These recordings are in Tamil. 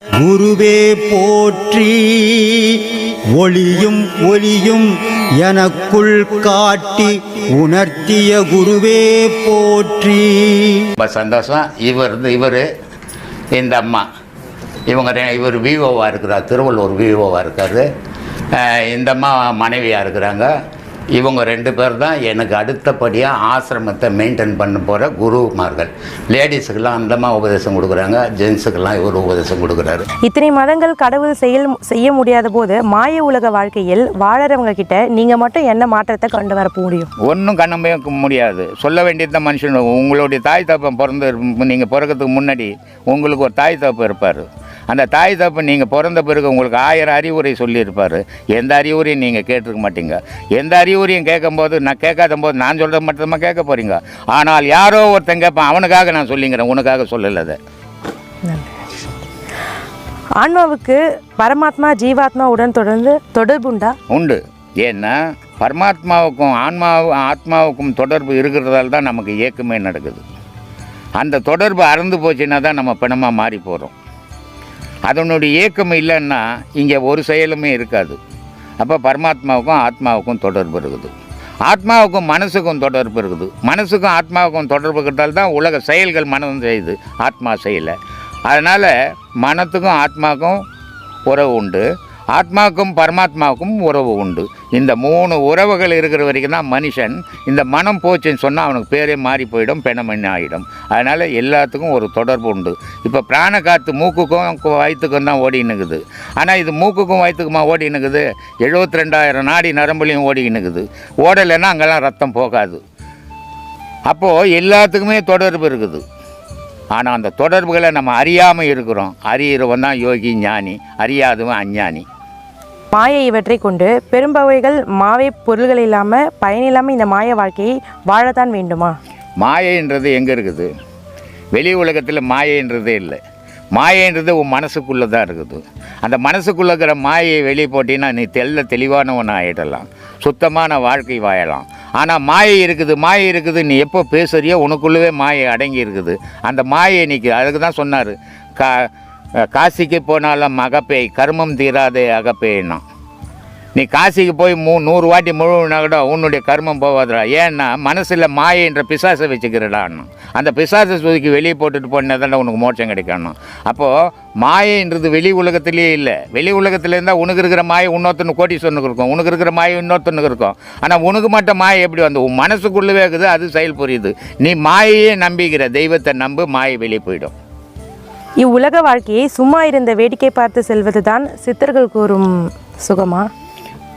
குருவே போற்றி ஒளியும் ஒளியும் எனக்குள் காட்டி உணர்த்திய குருவே போற்றி. ரொம்ப சந்தோஷம். இவர் இந்த அம்மா இவர் விஓவாக இருக்கிறார், திருவள்ளூர் விஓவாக இருக்கார். இந்த அம்மா மனைவியாக இருக்கிறாங்க. இவங்க 2 பேர் தான் எனக்கு அடுத்தபடியாக ஆசிரமத்தை மெயின்டைன் பண்ண போகிற குருமார்கள். லேடிஸுக்கெல்லாம் அந்தமா உபதேசம் கொடுக்குறாங்க, ஜென்ஸுக்கெல்லாம் இவர் உபதேசம் கொடுக்குறாரு. இத்தனை மதங்கள் கடவுள் செய்ய முடியாத போது மாய உலக வாழ்க்கையில் வாழறவங்க கிட்ட நீங்கள் மட்டும் என்ன மாற்றத்தை கொண்டு வர முடியும்? ஒன்றும் கண்ணமே முடியாது. சொல்ல வேண்டியது தான் மனுஷன். உங்களுடைய தாய் தப்பம் நீங்கள் பிறக்கிறதுக்கு முன்னாடி உங்களுக்கு ஒரு தாய் தப்பு இருப்பார். அந்த தாய் தப்பு நீங்கள் பிறந்த பிறகு உங்களுக்கு 1000 அறிவுரை சொல்லியிருப்பார். எந்த அறிவுரையும் நீங்கள் கேட்டிருக்க மாட்டீங்க. எந்த அறிவுரையும் கேட்கும்போது நான் கேட்காத போது நான் சொல்கிற மட்டும்தான் கேட்க போகிறீங்க. ஆனால் யாரோ ஒருத்தன் கேட்பான், அவனுக்காக நான் சொல்லிங்கிறேன், உனக்காக சொல்லலை. ஆன்மாவுக்கு பரமாத்மா ஜீவாத்மாவுடன் தொடர்புண்டா? உண்டு. ஏன்னா பரமாத்மாவுக்கும் ஆத்மாவுக்கும் தொடர்பு இருக்கிறதால தான் நமக்கு இயக்கமே நடக்குது. அந்த தொடர்பு அறந்து போச்சுன்னா தான் நம்ம பிணமாக மாறி போகிறோம். அதனுடைய இயக்கம் இல்லைன்னா இங்கே ஒரு செயலுமே இருக்காது. அப்போ பரமாத்மாவுக்கும் ஆத்மாவுக்கும் தொடர்பு இருக்குது. ஆத்மாவுக்கும் மனசுக்கும் தொடர்பு இருக்குது. மனசுக்கும் ஆத்மாவுக்கும் தொடர்பு இருக்கிறதால தான் உலக செயல்கள் மனம் செய்யுது, ஆத்மா செய்யலை. அதனால் மனத்துக்கும் ஆத்மாவுக்கும் உறவு உண்டு, ஆத்மாவுக்கும் பரமாத்மாவுக்கும் உறவு உண்டு. இந்த 3 உறவுகள் இருக்கிற வரைக்கும் தான் மனுஷன். இந்த மனம் போச்சுன்னு சொன்னால் அவனுக்கு பேரே மாறி போயிடும், பெணமண்ணி ஆகிடும். அதனால் எல்லாத்துக்கும் ஒரு தொடர்பு உண்டு. இப்போ பிராண காற்று மூக்குக்கும் வயிற்றுக்கும் தான் ஓடினுக்குது. ஆனால் இது மூக்குக்கும் வயிற்றுக்குமா ஓடினுக்குது? 72,000 நாடி நரம்புலையும் ஓடினுக்குது. ஓடலைன்னா அங்கெல்லாம் ரத்தம் போகாது. அப்போது எல்லாத்துக்குமே தொடர்பு இருக்குது. ஆனால் அந்த தொடர்புகளை நம்ம அறியாமல் இருக்கிறோம். அறிகிறவன் தான் யோகி ஞானி, அறியாதவன் அஞ்ஞானி. மாயை இவற்றை கொண்டு பெரும்பவைகள் மாவை பொருள்கள் இல்லாமல் பயனில்லாமல் இந்த மாய வாழ்க்கையை வாழத்தான் வேண்டுமா? மாயைன்றது எங்கே இருக்குது? வெளி உலகத்தில் மாயைன்றதே இல்லை. மாயைன்றது உன் மனசுக்குள்ளே தான் இருக்குது. அந்த மனசுக்குள்ளே இருக்கிற மாயை வெளியே போட்டின்னா நீ தெளிவானவன் ஆகிடலாம், சுத்தமான வாழ்க்கை வாழலாம். ஆனால் மாயை இருக்குது நீ எப்போ பேசுறியோ உனக்குள்ளவே மாயை அடங்கி இருக்குது. அந்த மாயை நீக்கு அதுக்கு தான் சொன்னார், காசிக்கு போனாலும் அகப்பேய் கர்மம் தீராதே அகப்பேய்னா. நீ காசிக்கு போய் 100 வாட்டி முழுவனா கூட உன்னுடைய கர்மம் போவாதுடா. ஏன்னா மனசில் மாயைன்ற பிசாசை வச்சுக்கிறடான்னா. அந்த பிசாசை சுதுக்கி வெளியே போட்டுட்டு போனதாண்டா உனக்கு மோட்சம் கிடைக்கணும். அப்போது மாயைன்றது வெளி உலகத்திலே இல்லை. வெளி உலகத்தில் இருந்தால் உனக்கு இருக்கிற மாயை இன்னொருத்தனு கோட்டீஸ்வரனுக்கு இருக்கும், உனக்கு இருக்கிற மாயை இன்னொருத்தனுக்கு இருக்கும். ஆனால் உனக்கு மட்டும் மாயை எப்படி வந்து உன் மனசுக்குள்ளவே இருக்குது, அது செயல் புரியுது. நீ மாயையே நம்பிக்கிற, தெய்வத்தை நம்பு, மாயை வெளியே போயிடும். இவ்வுலக வாழ்க்கையை சும்மா இருந்த வேடிக்கை பார்த்து செல்வது தான் சித்தர்கள் கூறும் சுகமா?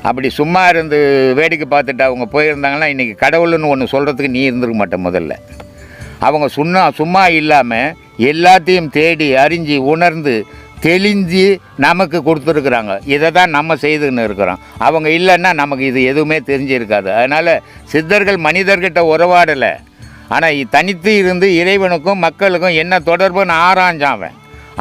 அப்படி சும்மா இருந்து வேடிக்கை பார்த்துட்டு அவங்க போயிருந்தாங்கன்னா இன்றைக்கி கடவுள்னு ஒன்று சொல்கிறதுக்கு நீ இருந்திருக்க மாட்டேன். முதல்ல அவங்க சும்மா இல்லாமல் எல்லாத்தையும் தேடி அறிஞ்சு உணர்ந்து தெளிஞ்சு நமக்கு கொடுத்துருக்குறாங்க. இதை தான் நம்ம செய்துன்னு இருக்கிறோம். அவங்க இல்லைன்னா நமக்கு இது எதுவுமே தெரிஞ்சிருக்காது. அதனால் சித்தர்கள் மனிதர்கிட்ட உறவாடலை. ஆனால் தனித்து இருந்து இறைவனுக்கும் மக்களுக்கும் என்ன தொடர்புன்னு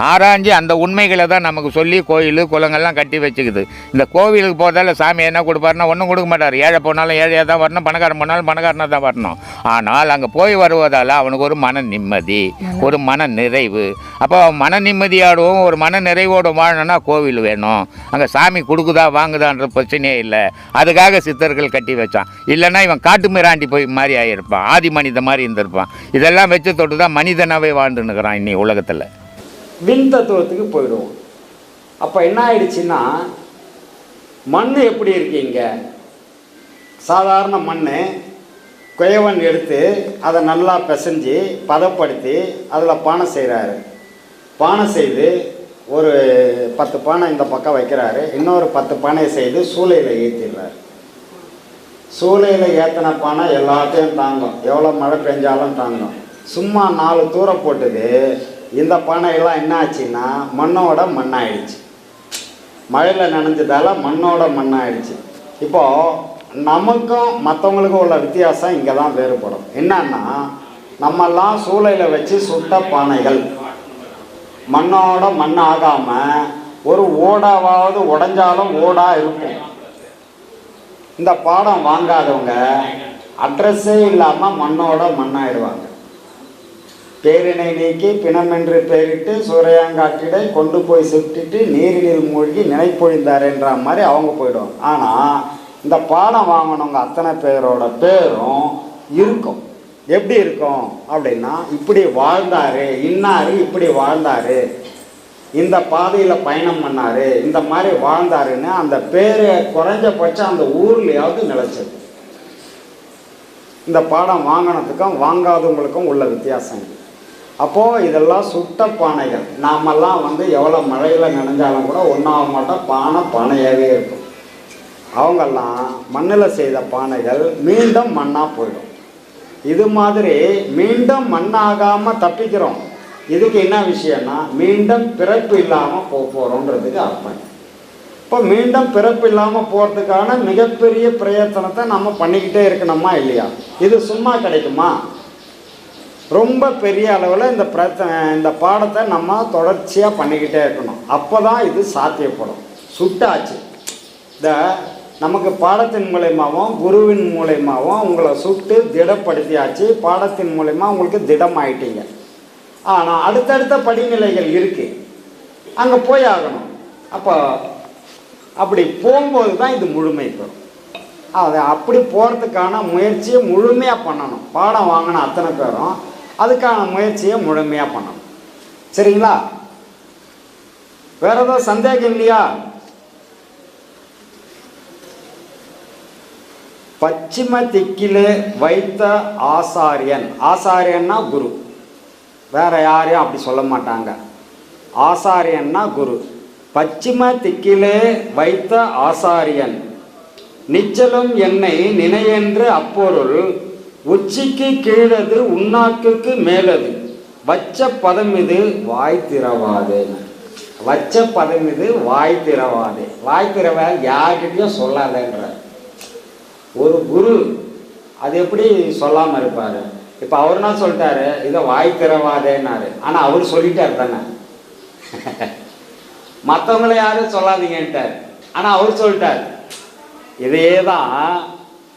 ஆராய்ஞ்சு அந்த உண்மைகளை தான் நமக்கு சொல்லி கோயில் குளங்கள்லாம் கட்டி வச்சுக்குது. இந்த கோவிலுக்கு போகிறதால சாமி என்ன கொடுப்பாருன்னா ஒன்றும் கொடுக்க மாட்டார். ஏழை போனாலும் ஏழையாக தான் வரணும், பணக்காரன் போனாலும் பணக்காரனாக தான் வரணும். ஆனால் அங்கே போய் வருவதால் அவனுக்கு ஒரு மன நிம்மதி, ஒரு மன நிறைவு. அப்போ மன நிம்மதியோடவும் ஒரு மன நிறைவோடு வாழணும்னா கோவில் வேணும். அங்கே சாமி கொடுக்குதா வாங்குதான்ற பிரச்சனையே இல்லை. அதுக்காக சித்தர்கள் கட்டி வச்சான். இல்லைன்னா இவன் காட்டு மிராண்டி போய் மாதிரி ஆகியிருப்பான், ஆதி மனித மாதிரி இருந்திருப்பான். இதெல்லாம் வச்சு தொட்டு தான் மனிதனாகவே வாழ்ந்துன்னுக்கிறான் இன்னி உலகத்தில். விண் தத்துவத்துக்கு போயிடுவோம். அப்போ என்ன ஆயிடுச்சுன்னா, மண் எப்படி இருக்கீங்க? சாதாரண மண் குயவன் எடுத்து அதை நல்லா பிசைஞ்சு பதப்படுத்தி அதில் பானை செய்கிறாரு. பானை செய்து ஒரு 10 பானை இந்த பக்கம் வைக்கிறாரு. இன்னொரு 10 பானையை செய்து சூளையில் ஏற்றிடுறாரு. சூளையில் ஏற்றின பானை எல்லாத்தையும் தாங்கும், எவ்வளோ மழை பெஞ்சாலும் தாங்கும். சும்மா 4 தூரம் போட்டுது. இந்த பானையெல்லாம் என்ன ஆச்சுன்னா மண்ணோட மண்ணாயிடுச்சு. மழையில் நனைஞ்சதால மண்ணோட மண்ணாயிடுச்சு. இப்போது நமக்கும் மற்றவங்களுக்கும் உள்ள வித்தியாசம் இங்கே தான் வேறுபடும். என்னன்னா, நம்மெல்லாம் சூளையில் வச்சு சுட்ட பானைகள் மண்ணோட மண் ஆகாமல் ஒரு ஓடாவது உடஞ்சாலும் ஓடாக இருக்கும். இந்த பாடம் வாங்காதவங்க அட்ரஸே இல்லாமல் மண்ணோட மண்ணாயிடுவாங்க. பேரினை நீக்கி பிணமென்று பெயரிட்டு சூறையாங்காற்றிடை கொண்டு போய் சுட்டிட்டு நீரினில் மூழ்கி நினைப்பொழிந்தார் என்ற மாதிரி அவங்க போயிடுவாங்க. ஆனால் இந்த பாடம் வாங்கினவங்க அத்தனை பேரோட பேரும் இருக்கும். எப்படி இருக்கும் அப்படின்னா, இப்படி வாழ்ந்தார், இன்னார் இப்படி வாழ்ந்தார், இந்த பாதையில் பயணம் பண்ணார், இந்த மாதிரி வாழ்ந்தாருன்னு அந்த பேர் குறைஞ்சபட்சம் அந்த ஊர்லேயாவது நிலைச்சது. இந்த பாடம் வாங்கினதுக்கும் வாங்காதவங்களுக்கும் உள்ள வித்தியாசம். அப்போது இதெல்லாம் சுட்ட பானைகள். நாமெல்லாம் எவ்வளோ மழையில் நனைஞ்சாலும் கூட ஒன்றாக மாட்டோம், பானையாகவே இருக்கும். அவங்கெல்லாம் மண்ணில் செய்த பானைகள் மீண்டும் மண்ணாக போயிடும். இது மாதிரி மீண்டும் மண்ணாகாமல் தப்பிக்கிறோம். இதுக்கு என்ன விஷயம்னா, மீண்டும் பிறப்பு இல்லாமல் போகிறோன்றதுக்கு அர்த்தம். இப்போ மீண்டும் பிறப்பு இல்லாமல் போகிறதுக்கான மிகப்பெரிய பிரயத்தனத்தை நம்ம பண்ணிக்கிட்டே இருக்கணுமா இல்லையா? இது சும்மா கிடைக்குமா? ரொம்ப பெரிய அளவில் இந்த பாடத்தை நம்ம தொடர்ச்சியாக பண்ணிக்கிட்டே இருக்கணும். அப்போ தான் இது சாத்தியப்படும். சுட்டாச்சு. நமக்கு பாடத்தின் மூலயமாவும் குருவின் மூலயமாவும் உங்களை சுட்டு திடப்படுத்தியாச்சு. பாடத்தின் மூலயமா உங்களுக்கு திடமாயிட்டீங்க. ஆனால் அடுத்தடுத்த படிநிலைகள் இருக்குது, அங்கே போய் ஆகணும். அப்போ அப்படி போகும்போது தான் இது முழுமை பெறும். அதை அப்படி போகிறதுக்கான முயற்சியை முழுமையாக பண்ணணும். பாடம் வாங்கின அத்தனை பேரும் அதுக்கான முயற்சியை முழுமையாக பண்ணணும். சரிங்களா? வேற ஏதாவது சந்தேகம் இல்லையா? பச்சிம திக்கிலே வைத்த ஆசாரியன். ஆசாரியன்னா குரு, வேற யாரையும் அப்படி சொல்ல மாட்டாங்க. ஆசாரியன்னா குரு. பச்சிம திக்கிலே வைத்த ஆசாரியன் நிச்சலும் என்னை நினையென்று அப்பொருள் உச்சிக்கு கீழது உண்ணாக்குக்கு மேலது வச்ச பதம் இது வாய் திறவாதே. வச்ச பதம் இது வாய் திறவாதே. வாய் திறவ யார்கிட்டையும் சொல்லாதேன்ற ஒரு குரு அது எப்படி சொல்லாமல் இருப்பார்? இப்போ அவர் என்ன சொல்லிட்டாரு, இதை வாய் திறவாதேன்னாரு. ஆனால் அவர் சொல்லிட்டார் தானே. மற்றவங்கள யாரும் சொல்லாதீங்கன்ட்டார், ஆனால் அவர் சொல்லிட்டார். இதே தான்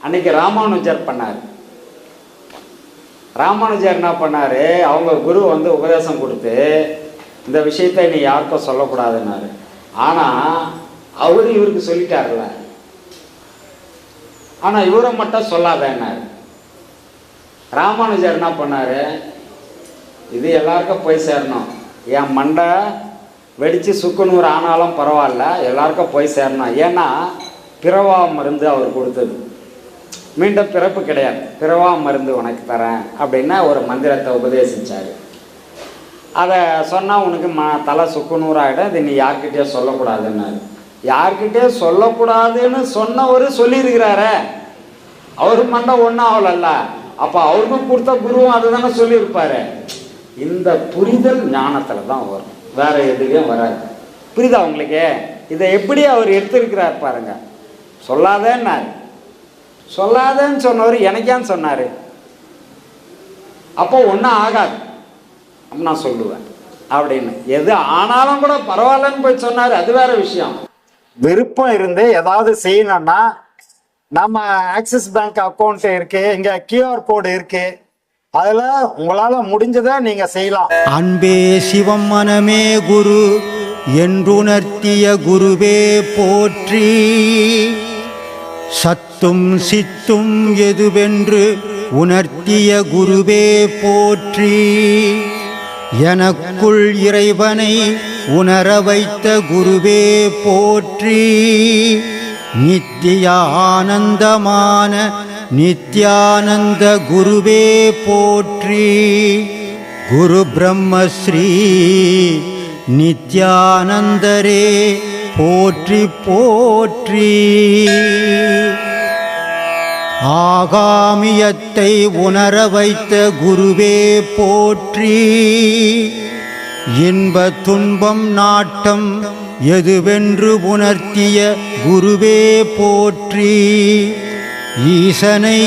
அன்னைக்கு ராமானுஜர் பண்ணார். ராமானுஜர் என்ன பண்ணார், அவங்க குரு உபதேசம் கொடுத்து இந்த விஷயத்தை நீ யாருக்கும் சொல்லக்கூடாதுன்னாரு. ஆனால் அவரு இவருக்கு சொல்லிட்டார்ல, ஆனால் இவரை மட்டும் சொல்லாதேன்னாரு. ராமானுஜர் என்ன பண்ணார், இது எல்லாருக்கும் போய் சேரணும். என் மண்டை வெடித்து சுக்குநூறு ஆனாலும் பரவாயில்ல, எல்லாருக்கும் போய் சேரணும். ஏன்னா பிறவா மருந்து அவர் கொடுத்தது, மீண்டும் பிறப்பு கிடையாது, பிறவா மருந்து உனக்கு தரேன் அப்படின்னு ஒரு மந்திரத்தை உபதேசித்தார். அதை சொன்னால் உனக்கு தலை சுக்குநூறாயிடும், இது நீ யார்கிட்டயே சொல்லக்கூடாதுன்னாரு. யார்கிட்டயே சொல்லக்கூடாதுன்னு சொன்னவர் சொல்லியிருக்கிறாரே, அவரு மண்டை ஒன்றும் ஆகலல்ல, அப்போ அவருக்கும் கொடுத்த குருவும் அதுதானே சொல்லியிருப்பாரு. இந்த புரிதல் ஞானத்தில் தான் வரும், வேற எதுலையும் வராது. புரியுதா உங்களுக்கு? இதை எப்படி அவர் எடுத்திருக்கிறார் பாருங்க. சொல்லாதேன்னாரு, சொல்லாதேன்னு சொன்னவர் எனக்கான்னு சொன்னார். அப்போ ஒன்றும் ஆகாது நான் சொல்லுவேன் அப்படின்னு. எது ஆனாலும் கூட பரவாயில்லன்னு போய் சொன்னார், அது வேற விஷயம். விருப்பம் இருந்து ஏதாவது செய்யணும்னா நம்ம ஆக்சிஸ் பேங்க் அக்கௌண்ட் இருக்கு, இங்க கியூஆர் கோடு இருக்கு, அதுல உங்களால முடிஞ்சதை நீங்க செய்யலாம். அன்பே சிவம் மனமே குரு என்றுணர்த்திய குருவே போற்றி. சத்தும் சித்தும் எதுவென்று உணர்த்திய குருவே போற்றி. எனக்குள் இறைவனை உணர வைத்த குருவே போற்றி. நித்திய ஆனந்தமான நித்யானந்த குருவே போற்றி. குரு பிரம்மஸ்ரீ நித்யானந்தரே போற்றி போற்றி. ஆகாமியத்தை உணர வைத்த குருவே போற்றி. இன்ப துன்பம் நாட்டம் எதுவென்று உணர்த்திய குருவே போற்றி. ஈசனை